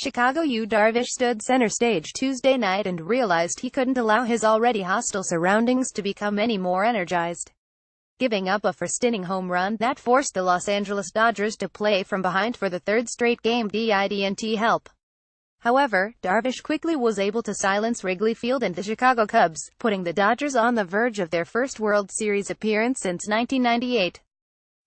Chicago Yu Darvish stood center stage Tuesday night and realized he couldn't allow his already hostile surroundings to become any more energized, giving up a first-inning home run that forced the Los Angeles Dodgers to play from behind for the third straight game didn't help. However, Darvish quickly was able to silence Wrigley Field and the Chicago Cubs, putting the Dodgers on the verge of their first World Series appearance since 1998.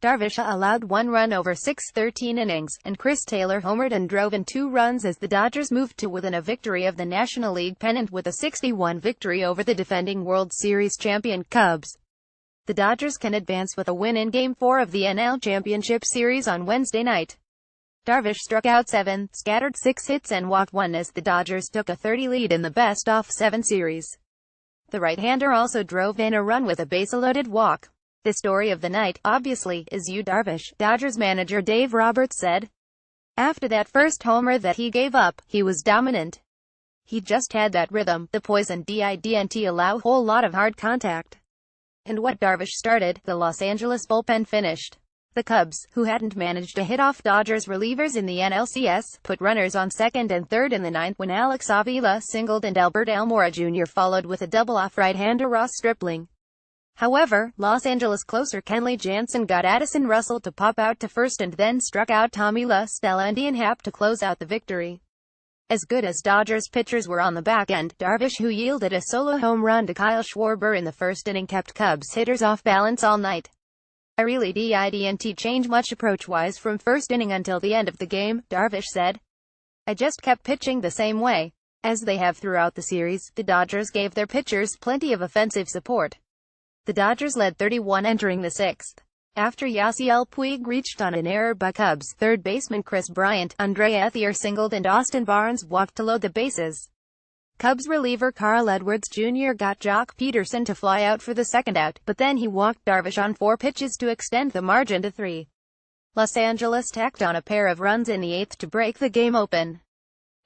Darvish allowed one run over 6 innings, and Chris Taylor homered and drove in 2 runs as the Dodgers moved to within a victory of the National League pennant with a 6-1 victory over the defending World Series champion Cubs. The Dodgers can advance with a win in Game 4 of the NL Championship Series on Wednesday night. Darvish struck out 7, scattered 6 hits and walked 1 as the Dodgers took a 30 lead in the best-of-7 series. The right-hander also drove in a run with a base-loaded walk. The story of the night, obviously, is Yu Darvish, Dodgers manager Dave Roberts said. After that first homer that he gave up, he was dominant. He just had that rhythm, the poise and didn't allow a whole lot of hard contact. And what Darvish started, the Los Angeles bullpen finished. The Cubs, who hadn't managed to hit off Dodgers relievers in the Nlcs, put runners on second and third in the ninth when Alex Avila singled and Albert Almora Jr. followed with a double off right-hander Ross Stripling. However, Los Angeles closer Kenley Jansen got Addison Russell to pop out to first and then struck out Tommy La Stella and Ian Happ to close out the victory. As good as Dodgers pitchers were on the back end, Darvish, who yielded a solo home run to Kyle Schwarber in the first inning, kept Cubs hitters off balance all night. I really didn't change much approach-wise from first inning until the end of the game, Darvish said. I just kept pitching the same way. As they have throughout the series, the Dodgers gave their pitchers plenty of offensive support. The Dodgers led 31 entering the 6th. After Yasiel Puig reached on an error by Cubs third baseman Chris Bryant, Andre Ethier singled and Austin Barnes walked to load the bases. Cubs reliever Carl Edwards Jr. got Jock Peterson to fly out for the second out, but then he walked Darvish on 4 pitches to extend the margin to 3. Los Angeles tacked on a pair of runs in the 8th to break the game open.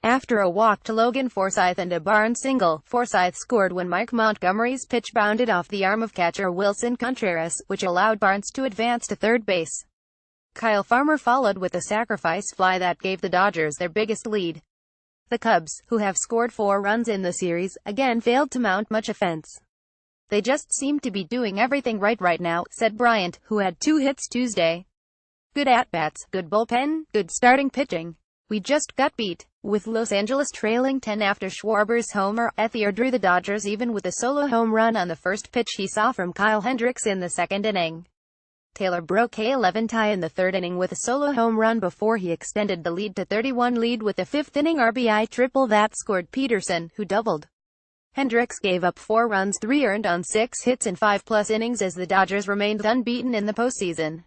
After a walk to Logan Forsythe and a Barnes single, Forsythe scored when Mike Montgomery's pitch bounded off the arm of catcher Wilson Contreras, which allowed Barnes to advance to third base. Kyle Farmer followed with a sacrifice fly that gave the Dodgers their biggest lead. The Cubs, who have scored 4 runs in the series, again failed to mount much offense. They just seem to be doing everything right now, said Bryant, who had 2 hits Tuesday. Good at-bats, good bullpen, good starting pitching. We just got beat. With Los Angeles trailing 10 after Schwarber's homer, Ethier drew the Dodgers even with a solo home run on the first pitch he saw from Kyle Hendricks in the second inning. Taylor broke a 11 tie in the third inning with a solo home run before he extended the lead to 31 lead with a 5th-inning RBI triple that scored Peterson, who doubled. Hendricks gave up 4 runs, 3 earned on 6 hits in 5+ innings as the Dodgers remained unbeaten in the postseason.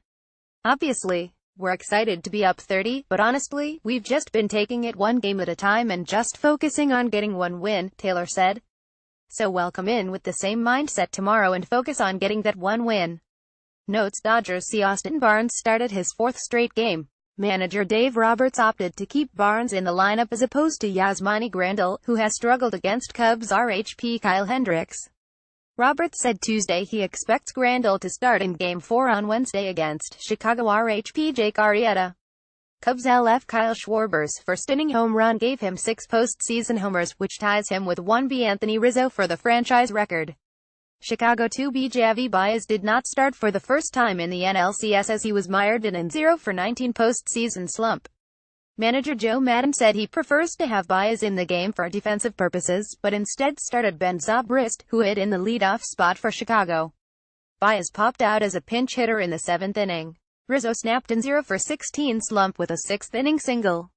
Obviously, we're excited to be up 30, but honestly, we've just been taking it one game at a time and just focusing on getting one win, Taylor said. So we'll come in with the same mindset tomorrow and focus on getting that one win. Notes Dodgers see Austin Barnes started his 4th straight game. Manager Dave Roberts opted to keep Barnes in the lineup as opposed to Yasmani Grandal, who has struggled against Cubs RHP Kyle Hendricks. Roberts said Tuesday he expects Grandal to start in Game 4 on Wednesday against Chicago RHP Jake Arrieta. Cubs LF Kyle Schwarber's first-inning home run gave him 6 postseason homers, which ties him with 1B Anthony Rizzo for the franchise record. Chicago 2B Javi Baez did not start for the first time in the NLCS as he was mired in a 0-for-19 postseason slump. Manager Joe Maddon said he prefers to have Baez in the game for defensive purposes, but instead started Ben Zobrist, who hit in the leadoff spot for Chicago. Baez popped out as a pinch hitter in the 7th inning. Rizzo snapped an 0-for-16 slump with a 6th-inning single.